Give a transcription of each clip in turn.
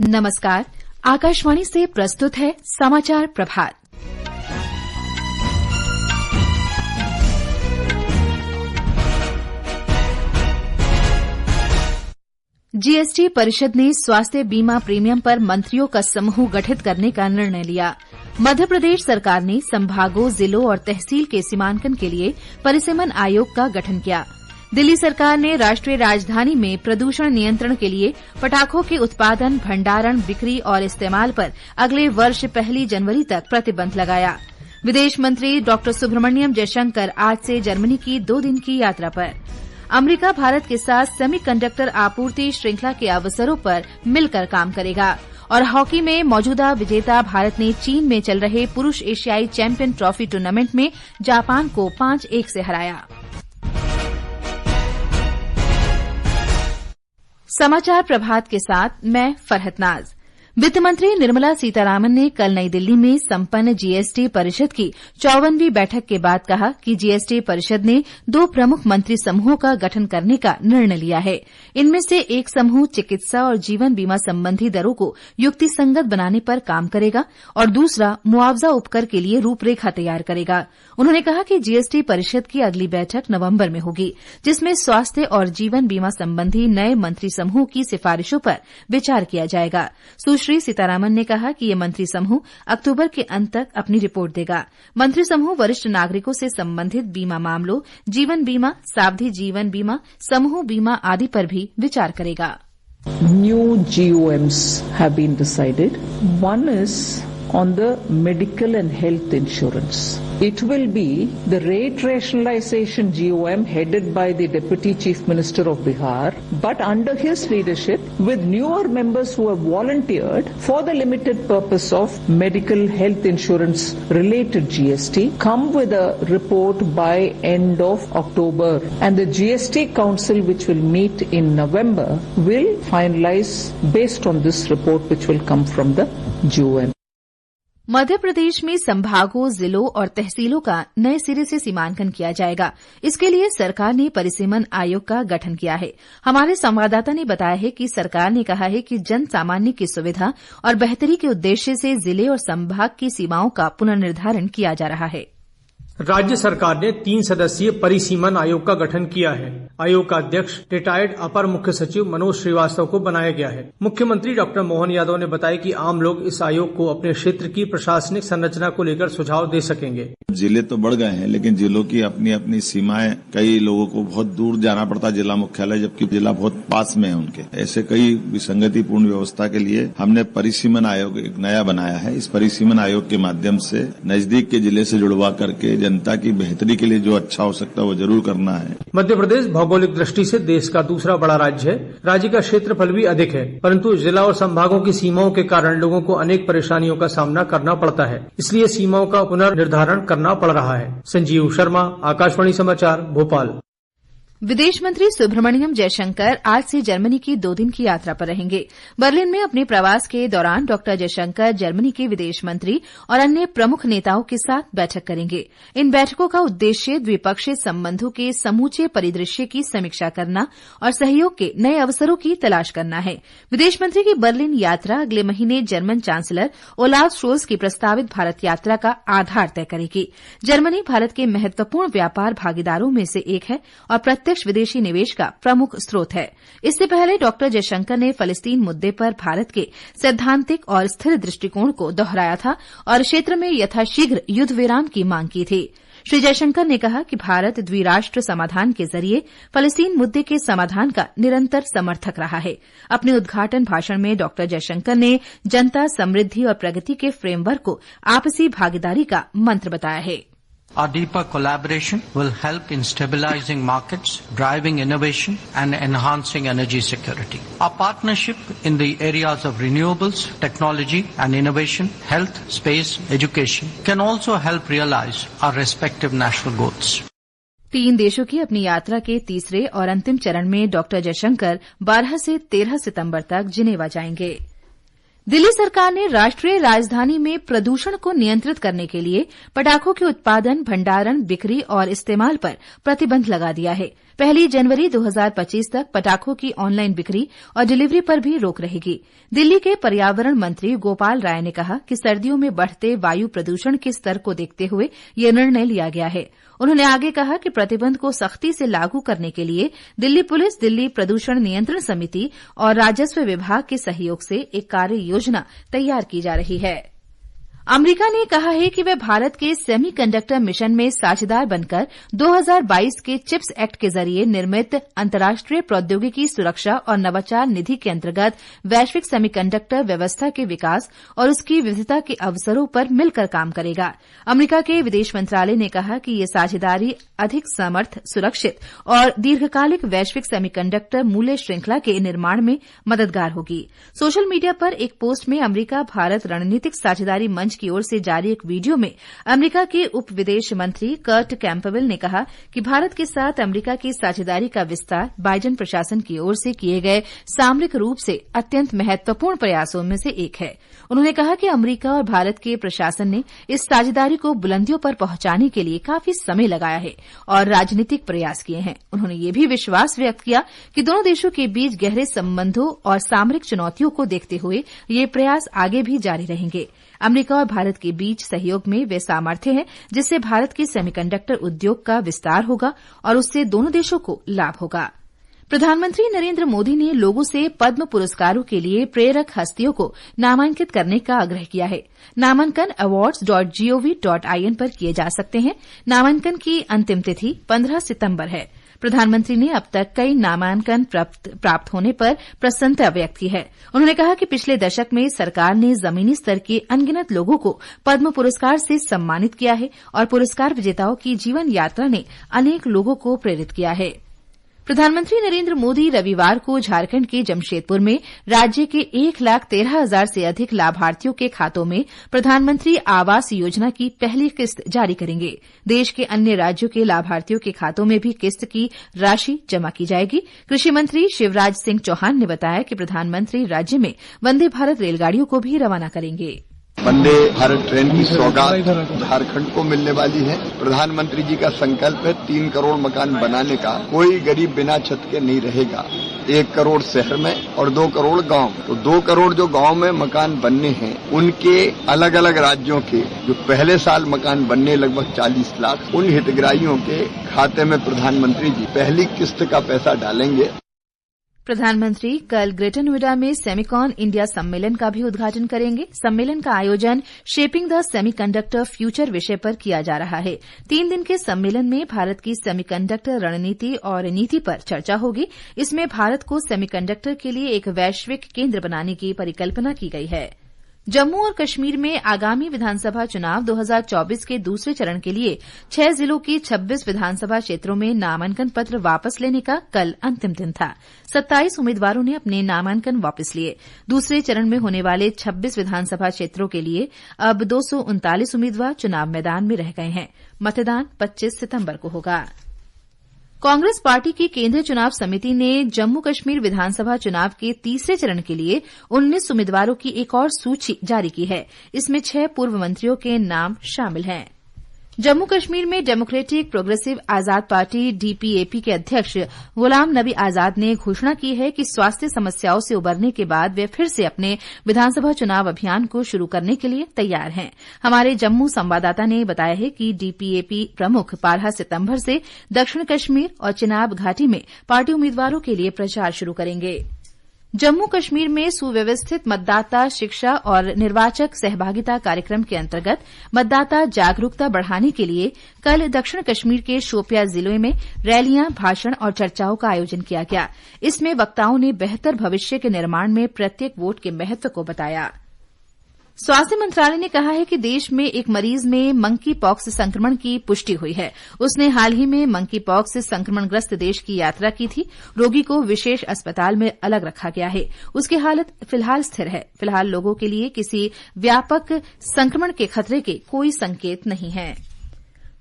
नमस्कार, आकाशवाणी से प्रस्तुत है समाचार प्रभात। जीएसटी परिषद ने स्वास्थ्य बीमा प्रीमियम पर मंत्रियों का समूह गठित करने का निर्णय लिया। मध्य प्रदेश सरकार ने संभागों, जिलों और तहसील के सीमांकन के लिए परिसीमन आयोग का गठन किया। दिल्ली सरकार ने राष्ट्रीय राजधानी में प्रदूषण नियंत्रण के लिए पटाखों के उत्पादन, भंडारण, बिक्री और इस्तेमाल पर अगले वर्ष 1 जनवरी तक प्रतिबंध लगाया। विदेश मंत्री डॉ सुब्रमण्यम जयशंकर आज से जर्मनी की 2 दिन की यात्रा पर। अमेरिका भारत के साथ सेमीकंडक्टर आपूर्ति श्रृंखला के अवसरों पर मिलकर काम करेगा। और हॉकी में मौजूदा विजेता भारत ने चीन में चल रहे पुरुष एशियाई चैंपियन ट्रॉफी टूर्नामेंट में जापान को 5-1 से हराया। समाचार प्रभात के साथ मैं फरहत नाज। वित्त मंत्री निर्मला सीतारामन ने कल नई दिल्ली में संपन्न जीएसटी परिषद की 54वीं बैठक के बाद कहा कि जीएसटी परिषद ने 2 प्रमुख मंत्री समूहों का गठन करने का निर्णय लिया है। इनमें से एक समूह चिकित्सा और जीवन बीमा संबंधी दरों को युक्तिसंगत बनाने पर काम करेगा और दूसरा मुआवजा उपकर के लिए रूपरेखा तैयार करेगा। उन्होंने कहा कि जीएसटी परिषद की अगली बैठक नवंबर में होगी, जिसमें स्वास्थ्य और जीवन बीमा संबंधी नए मंत्री समूह की सिफारिशों पर विचार किया जाएगा। सुश्री सीतारामन ने कहा कि ये मंत्री समूह अक्टूबर के अंत तक अपनी रिपोर्ट देगा। मंत्री समूह वरिष्ठ नागरिकों से संबंधित बीमा मामलों, जीवन बीमा, सावधि जीवन बीमा, समूह बीमा आदि पर भी विचार करेगा। New GOMs have been decided. One is on the medical and health insurance. It will be the rate rationalization GOM headed by the Deputy Chief Minister of Bihar, but under his leadership with newer members who have volunteered for the limited purpose of medical health insurance related GST, come with a report by end of October. And the GST Council, which will meet in November, will finalize based on this report which will come from the GOM. Madhya Pradesh में संभागों, जिलों और तहसीलों का नए सिरे से सीमांकन किया जाएगा। इसके लिए सरकार ने परिसीमन आयोग का गठन किया है। हमारे संवाददाता ने बताया है कि सरकार ने कहा है कि जन सामान्य की सुविधा और बेहतरी के उद्देश्य से जिले और संभाग की सीमाओं का पुनर्निर्धारण किया जा रहा है। राज्य सरकार ने 3 सदस्यीय परिसीमन आयोग का गठन किया है। आयोग का अध्यक्ष रिटायर्ड अपर मुख्य सचिव मनोज श्रीवास्तव को बनाया गया है। मुख्यमंत्री डॉक्टर मोहन यादव ने बताया कि आम लोग इस आयोग को अपने क्षेत्र की प्रशासनिक संरचना को लेकर सुझाव दे सकेंगे। जिले तो बढ़ गए हैं, लेकिन जिलों की अपनी अपनी सीमाएं, कई लोगों को बहुत दूर जाना पड़ता जिला मुख्यालय, जबकि जिला बहुत पास में है उनके। ऐसे कई विसंगतिपूर्ण व्यवस्था के लिए हमने परिसीमन आयोग एक नया बनाया है। इस परिसीमन आयोग के माध्यम से नजदीक के जिले से जुड़वा करके जनता की बेहतरी के लिए जो अच्छा हो सकता है वो जरूर करना है। मध्य प्रदेश भौगोलिक दृष्टि से देश का दूसरा बड़ा राज्य है। राज्य का क्षेत्रफल भी अधिक है, परंतु जिला और संभागों की सीमाओं के कारण लोगों को अनेक परेशानियों का सामना करना पड़ता है। इसलिए सीमाओं का पुनर्निर्धारण करना पड़ रहा है। संजीव शर्मा, आकाशवाणी समाचार, भोपाल। विदेश मंत्री सुब्रमण्यम जयशंकर आज से जर्मनी की 2 दिन की यात्रा पर रहेंगे। बर्लिन में अपने प्रवास के दौरान डॉ जयशंकर जर्मनी के विदेश मंत्री और अन्य प्रमुख नेताओं के साथ बैठक करेंगे। इन बैठकों का उद्देश्य द्विपक्षीय संबंधों के समूचे परिदृश्य की समीक्षा करना और सहयोग के नए अवसरों की तलाश करना है। विदेश मंत्री की बर्लिन यात्रा अगले महीने जर्मन चांसलर ओलाफ शोल्ज की प्रस्तावित भारत यात्रा का आधार तय करेगी। जर्मनी भारत के महत्वपूर्ण व्यापार भागीदारों में से एक है और प्रत्यक्ष विदेशी निवेश का प्रमुख स्रोत है। इससे पहले डॉ जयशंकर ने फलस्तीन मुद्दे पर भारत के सैद्धांतिक और स्थिर दृष्टिकोण को दोहराया था और क्षेत्र में यथाशीघ्र युद्ध विराम की मांग की थी। श्री जयशंकर ने कहा कि भारत द्विराष्ट्र समाधान के जरिए फलस्तीन मुद्दे के समाधान का निरंतर समर्थक रहा है। अपने उद्घाटन भाषण में डॉ जयशंकर ने जनता, समृद्धि और प्रगति के फ्रेमवर्क को आपसी भागीदारी का मंत्र बताया है। Our deeper collaboration will help in stabilizing markets, driving innovation, and enhancing energy security. Our partnership in the areas of renewables, technology and innovation, health, space, education can also help realize our respective national goals. 3 देशों की अपनी यात्रा के तीसरे और अंतिम चरण में डॉ जयशंकर 12 से 13 सितंबर तक जिनेवा जाएंगे। दिल्ली सरकार ने राष्ट्रीय राजधानी में प्रदूषण को नियंत्रित करने के लिए पटाखों के उत्पादन, भंडारण, बिक्री और इस्तेमाल पर प्रतिबंध लगा दिया है। 1 जनवरी 2025 तक पटाखों की ऑनलाइन बिक्री और डिलीवरी पर भी रोक रहेगी। दिल्ली के पर्यावरण मंत्री गोपाल राय ने कहा कि सर्दियों में बढ़ते वायु प्रदूषण के स्तर को देखते हुए यह निर्णय लिया गया है। उन्होंने आगे कहा कि प्रतिबंध को सख्ती से लागू करने के लिए दिल्ली पुलिस, दिल्ली प्रदूषण नियंत्रण समिति और राजस्व विभाग के सहयोग से एक कार्य योजना तैयार की जा रही है। अमेरिका ने कहा है कि वह भारत के सेमीकंडक्टर मिशन में साझेदार बनकर 2022 के चिप्स एक्ट के जरिए निर्मित अंतर्राष्ट्रीय प्रौद्योगिकी सुरक्षा और नवाचार निधि के अंतर्गत वैश्विक सेमीकंडक्टर व्यवस्था के विकास और उसकी विविधता के अवसरों पर मिलकर काम करेगा। अमेरिका के विदेश मंत्रालय ने कहा कि ये साझेदारी अधिक समर्थ, सुरक्षित और दीर्घकालिक वैश्विक सेमीकंडक्टर मूल्य श्रृंखला के निर्माण में मददगार होगी। सोशल मीडिया पर एक पोस्ट में अमेरिका भारत रणनीतिक साझेदारी मंच की ओर से जारी एक वीडियो में अमेरिका के उप विदेश मंत्री कर्ट कैंपबेल ने कहा कि भारत के साथ अमेरिका की साझेदारी का विस्तार बाइडेन प्रशासन की ओर से किए गए सामरिक रूप से अत्यंत महत्वपूर्ण प्रयासों में से एक है। उन्होंने कहा कि अमेरिका और भारत के प्रशासन ने इस साझेदारी को बुलंदियों पर पहुंचाने के लिए काफी समय लगाया है और राजनीतिक प्रयास किए हैं। उन्होंने यह भी विश्वास व्यक्त किया कि दोनों देशों के बीच गहरे संबंधों और सामरिक चुनौतियों को देखते हुए ये प्रयास आगे भी जारी रहेंगे। अमेरिका और भारत के बीच सहयोग में वे सामर्थ्य है जिससे भारत के सेमीकंडक्टर उद्योग का विस्तार होगा और उससे दोनों देशों को लाभ होगा। प्रधानमंत्री नरेंद्र मोदी ने लोगों से पद्म पुरस्कारों के लिए प्रेरक हस्तियों को नामांकित करने का आग्रह किया है। नामांकन awards.gov.in पर किए जा सकते हैं। नामांकन की अंतिम तिथि 15 सितंबर है। प्रधानमंत्री ने अब तक कई नामांकन प्राप्त होने पर प्रसन्नता व्यक्त की है। उन्होंने कहा कि पिछले दशक में सरकार ने जमीनी स्तर के अनगिनत लोगों को पद्म पुरस्कार से सम्मानित किया है और पुरस्कार विजेताओं की जीवन यात्रा ने अनेक लोगों को प्रेरित किया है। प्रधानमंत्री नरेंद्र मोदी रविवार को झारखंड के जमशेदपुर में राज्य के 1,13,000 से अधिक लाभार्थियों के खातों में प्रधानमंत्री आवास योजना की पहली किस्त जारी करेंगे। देश के अन्य राज्यों के लाभार्थियों के खातों में भी किस्त की राशि जमा की जाएगी। कृषि मंत्री शिवराज सिंह चौहान ने बताया कि प्रधानमंत्री राज्य में वंदे भारत रेलगाड़ियों को भी रवाना करेंगे। वंदे भारत ट्रेन की सौगात झारखंड को मिलने वाली है। प्रधानमंत्री जी का संकल्प है 3 करोड़ मकान बनाने का। कोई गरीब बिना छत के नहीं रहेगा। 1 करोड़ शहर में और 2 करोड़ गांव में। तो 2 करोड़ जो गांव में मकान बनने हैं उनके अलग अलग राज्यों के जो पहले साल मकान बनने लगभग 40 लाख उन हितग्राहियों के खाते में प्रधानमंत्री जी पहली किस्त का पैसा डालेंगे। प्रधानमंत्री कल ग्रेटर नोएडा में सेमिकॉन इंडिया सम्मेलन का भी उद्घाटन करेंगे। सम्मेलन का आयोजन शेपिंग द सेमीकंडक्टर फ्यूचर विषय पर किया जा रहा है। 3 दिन के सम्मेलन में भारत की सेमीकंडक्टर रणनीति और नीति पर चर्चा होगी। इसमें भारत को सेमीकंडक्टर के लिए एक वैश्विक केंद्र बनाने की परिकल्पना की गई है। जम्मू और कश्मीर में आगामी विधानसभा चुनाव 2024 के दूसरे चरण के लिए 6 जिलों की 26 विधानसभा क्षेत्रों में नामांकन पत्र वापस लेने का कल अंतिम दिन था। 27 उम्मीदवारों ने अपने नामांकन वापस लिए। दूसरे चरण में होने वाले 26 विधानसभा क्षेत्रों के लिए अब 239 उम्मीदवार चुनाव मैदान में रह गए हैं। मतदान 25 सितंबर को होगा। कांग्रेस पार्टी की केंद्रीय चुनाव समिति ने जम्मू कश्मीर विधानसभा चुनाव के तीसरे चरण के लिए 19 उम्मीदवारों की एक और सूची जारी की है। इसमें 6 पूर्व मंत्रियों के नाम शामिल हैं। जम्मू कश्मीर में डेमोक्रेटिक प्रोग्रेसिव आजाद पार्टी डीपीएपी के अध्यक्ष गुलाम नबी आजाद ने घोषणा की है कि स्वास्थ्य समस्याओं से उबरने के बाद वे फिर से अपने विधानसभा चुनाव अभियान को शुरू करने के लिए तैयार हैं। हमारे जम्मू संवाददाता ने बताया है कि डीपीएपी प्रमुख 12 सितंबर से दक्षिण कश्मीर और चिनाब घाटी में पार्टी उम्मीदवारों के लिए प्रचार शुरू करेंगे। जम्मू कश्मीर में सुव्यवस्थित मतदाता शिक्षा और निर्वाचक सहभागिता कार्यक्रम के अंतर्गत मतदाता जागरूकता बढ़ाने के लिए कल दक्षिण कश्मीर के शोपियां जिले में रैलियां, भाषण और चर्चाओं का आयोजन किया गया। इसमें वक्ताओं ने बेहतर भविष्य के निर्माण में प्रत्येक वोट के महत्व को बताया। स्वास्थ्य मंत्रालय ने कहा है कि देश में एक मरीज में मंकी पॉक्स संक्रमण की पुष्टि हुई है। उसने हाल ही में मंकी पॉक्स संक्रमणग्रस्त देश की यात्रा की थी। रोगी को विशेष अस्पताल में अलग रखा गया है। उसकी हालत फिलहाल स्थिर है। फिलहाल लोगों के लिए किसी व्यापक संक्रमण के खतरे के कोई संकेत नहीं है।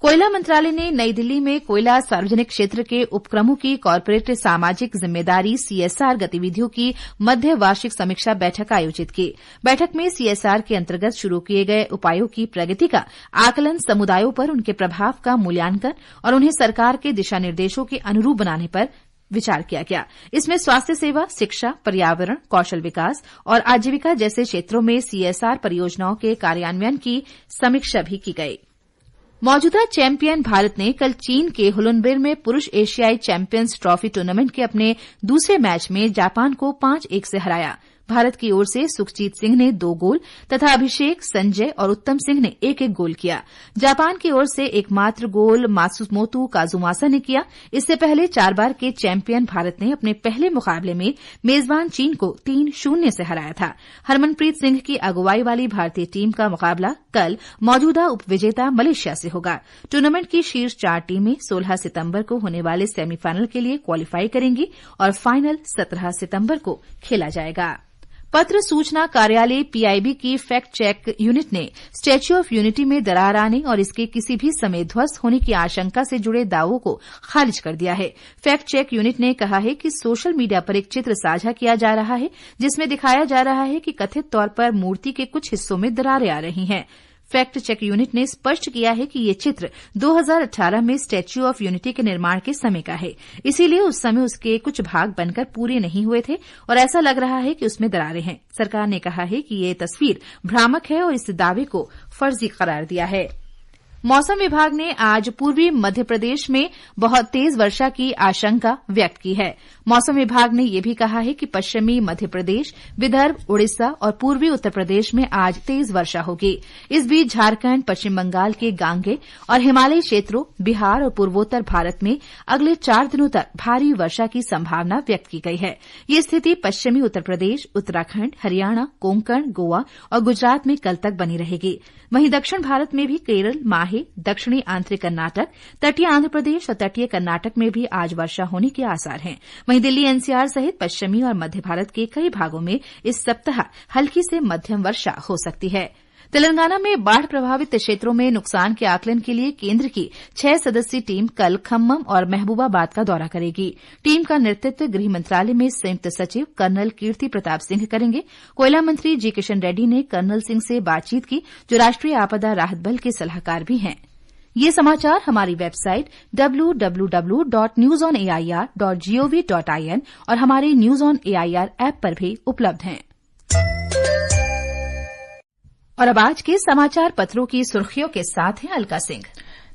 कोयला मंत्रालय ने नई दिल्ली में कोयला सार्वजनिक क्षेत्र के उपक्रमों की कॉर्पोरेट सामाजिक जिम्मेदारी सीएसआर गतिविधियों की मध्य वार्षिक समीक्षा बैठक आयोजित की। बैठक में सीएसआर के अंतर्गत शुरू किए गए उपायों की प्रगति का आकलन, समुदायों पर उनके प्रभाव का मूल्यांकन और उन्हें सरकार के दिशा निर्देशों के अनुरूप बनाने पर विचार किया गया। इसमें स्वास्थ्य सेवा, शिक्षा, पर्यावरण, कौशल विकास और आजीविका जैसे क्षेत्रों में सीएसआर परियोजनाओं के कार्यान्वयन की समीक्षा भी की गई। मौजूदा चैंपियन भारत ने कल चीन के हुलुनबुर में पुरुष एशियाई चैंपियंस ट्रॉफी टूर्नामेंट के अपने दूसरे मैच में जापान को 5-1 से हराया। भारत की ओर से सुखजीत सिंह ने 2 गोल तथा अभिषेक, संजय और उत्तम सिंह ने 1-1 गोल किया। जापान की ओर से एकमात्र गोल मात्सुमोतो काजुमासा ने किया। इससे पहले 4 बार के चैंपियन भारत ने अपने पहले मुकाबले में मेजबान चीन को 3-0 से हराया था। हरमनप्रीत सिंह की अगुवाई वाली भारतीय टीम का मुकाबला कल मौजूदा उपविजेता मलेशिया से होगा। टूर्नामेंट की शीर्ष 4 टीमें 16 सितंबर को होने वाले सेमीफाइनल के लिए क्वालीफाई करेंगी और फाइनल 17 सितंबर को खेला जाएगा। पत्र सूचना कार्यालय पीआईबी की फैक्ट चेक यूनिट ने स्टैच्यू ऑफ यूनिटी में दरार आने और इसके किसी भी समय ध्वस्त होने की आशंका से जुड़े दावों को खारिज कर दिया है। फैक्ट चेक यूनिट ने कहा है कि सोशल मीडिया पर एक चित्र साझा किया जा रहा है जिसमें दिखाया जा रहा है कि कथित तौर पर मूर्ति के कुछ हिस्सों में दरारें आ रही हैं। फैक्ट चेक यूनिट ने स्पष्ट किया है कि ये चित्र 2018 में स्टैच्यू ऑफ यूनिटी के निर्माण के समय का है, इसीलिए उस समय उसके कुछ भाग बनकर पूरे नहीं हुए थे और ऐसा लग रहा है कि उसमें दरारें हैं। सरकार ने कहा है कि ये तस्वीर भ्रामक है और इस दावे को फर्जी करार दिया है। मौसम विभाग ने आज पूर्वी मध्य प्रदेश में बहुत तेज वर्षा की आशंका व्यक्त की है। मौसम विभाग ने यह भी कहा है कि पश्चिमी मध्य प्रदेश, विदर्भ, उड़ीसा और पूर्वी उत्तर प्रदेश में आज तेज वर्षा होगी। इस बीच झारखंड, पश्चिम बंगाल के गांगे और हिमालयी क्षेत्रों, बिहार और पूर्वोत्तर भारत में अगले 4 दिनों तक भारी वर्षा की संभावना व्यक्त की गई है। ये स्थिति पश्चिमी उत्तर प्रदेश, उत्तराखंड, हरियाणा, कोंकण, गोवा और गुजरात में कल तक बनी रहेगी। वहीं दक्षिण भारत में भी केरल, माहे, दक्षिणी आंतरिक कर्नाटक, तटीय आंध्र प्रदेश और तटीय कर्नाटक में भी आज वर्षा होने के आसार हैं। वहीं दिल्ली एनसीआर सहित पश्चिमी और मध्य भारत के कई भागों में इस सप्ताह हल्की से मध्यम वर्षा हो सकती है। तेलंगाना में बाढ़ प्रभावित क्षेत्रों में नुकसान के आकलन के लिए केंद्र की 6 सदस्यीय टीम कल खम्मम और महबूबाबाद का दौरा करेगी। टीम का नेतृत्व गृह मंत्रालय में संयुक्त सचिव कर्नल कीर्ति प्रताप सिंह करेंगे। कोयला मंत्री जी किशन रेड्डी ने कर्नल सिंह से बातचीत की, जो राष्ट्रीय आपदा राहत बल के सलाहकार भी हैं। ये समाचार हमारी वेबसाइट www.newsonair.gov.in और हमारे न्यूज ऑन एआईआर ऐप पर भी उपलब्ध हैं। और अब आज के समाचार पत्रों की सुर्खियों के साथ हैं अलका सिंह।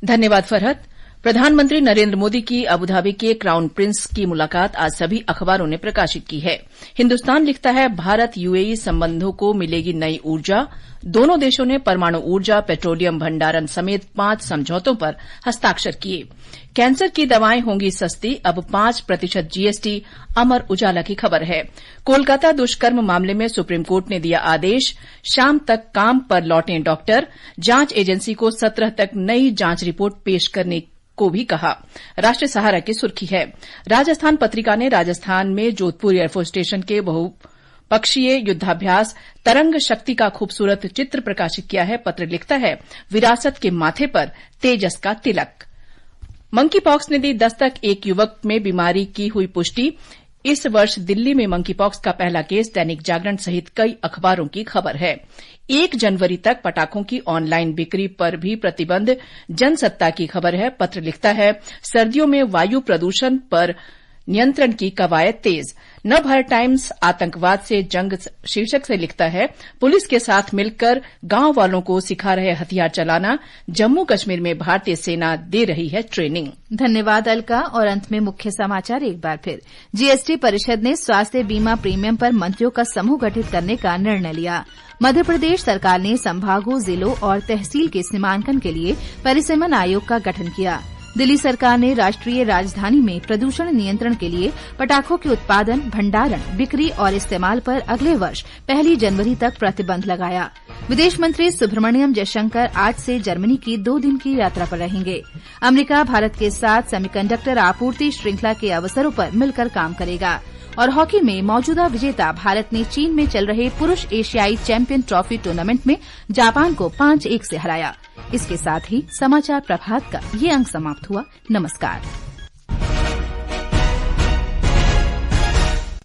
धन्यवाद फरहत। प्रधानमंत्री नरेंद्र मोदी की अबुधाबी के क्राउन प्रिंस की मुलाकात आज सभी अखबारों ने प्रकाशित की है। हिन्दुस्तान लिखता है, भारत यूएई संबंधों को मिलेगी नई ऊर्जा। दोनों देशों ने परमाणु ऊर्जा, पेट्रोलियम भंडारण समेत 5 समझौतों पर हस्ताक्षर किए। कैंसर की दवाएं होंगी सस्ती, अब 5% जीएसटी। अमर उजाला की खबर है। कोलकाता दुष्कर्म मामले में सुप्रीम कोर्ट ने दिया आदेश, शाम तक काम पर लौटें डॉक्टर। जांच एजेंसी को 17 तक नई जांच रिपोर्ट पेश करने को भी कहा। राष्ट्रीय सहारा की सुर्खी है, राजस्थान पत्रिका ने राजस्थान में जोधपुर एयरफोर्स स्टेशन के बहुपक्षीय युद्धाभ्यास तरंग शक्ति का खूबसूरत चित्र प्रकाशित किया है। पत्र लिखता है, विरासत के माथे पर तेजस का तिलक। मंकी पॉक्स ने दी दस्तक, एक युवक में बीमारी की हुई पुष्टि। इस वर्ष दिल्ली में मंकी पॉक्स का पहला केस दैनिक जागरण सहित कई अखबारों की खबर है। 1 जनवरी तक पटाखों की ऑनलाइन बिक्री पर भी प्रतिबंध, जनसत्ता की खबर है। पत्र लिखता है, सर्दियों में वायु प्रदूषण पर नियंत्रण की कवायद तेज। नवभारत टाइम्स आतंकवाद से जंग शीर्षक से लिखता है, पुलिस के साथ मिलकर गांव वालों को सिखा रहे हथियार चलाना। जम्मू कश्मीर में भारतीय सेना दे रही है ट्रेनिंग। धन्यवाद अलका। और अंत में मुख्य समाचार एक बार फिर। जीएसटी परिषद ने स्वास्थ्य बीमा प्रीमियम पर मंत्रियों का समूह गठित करने का निर्णय लिया। मध्य प्रदेश सरकार ने संभागों, जिलों और तहसील के सीमांकन के लिए परिसीमन आयोग का गठन किया। दिल्ली सरकार ने राष्ट्रीय राजधानी में प्रदूषण नियंत्रण के लिए पटाखों के उत्पादन, भंडारण, बिक्री और इस्तेमाल पर अगले वर्ष 1 जनवरी तक प्रतिबंध लगाया। विदेश मंत्री सुब्रमण्यम जयशंकर आज से जर्मनी की 2 दिन की यात्रा पर रहेंगे। अमेरिका भारत के साथ सेमीकंडक्टर आपूर्ति श्रृंखला के अवसरों पर मिलकर काम करेगा। और हॉकी में मौजूदा विजेता भारत ने चीन में चल रहे पुरुष एशियाई चैंपियन ट्रॉफी टूर्नामेंट में जापान को 5-1 से हराया। इसके साथ ही समाचार प्रभात का ये अंक समाप्त हुआ। नमस्कार।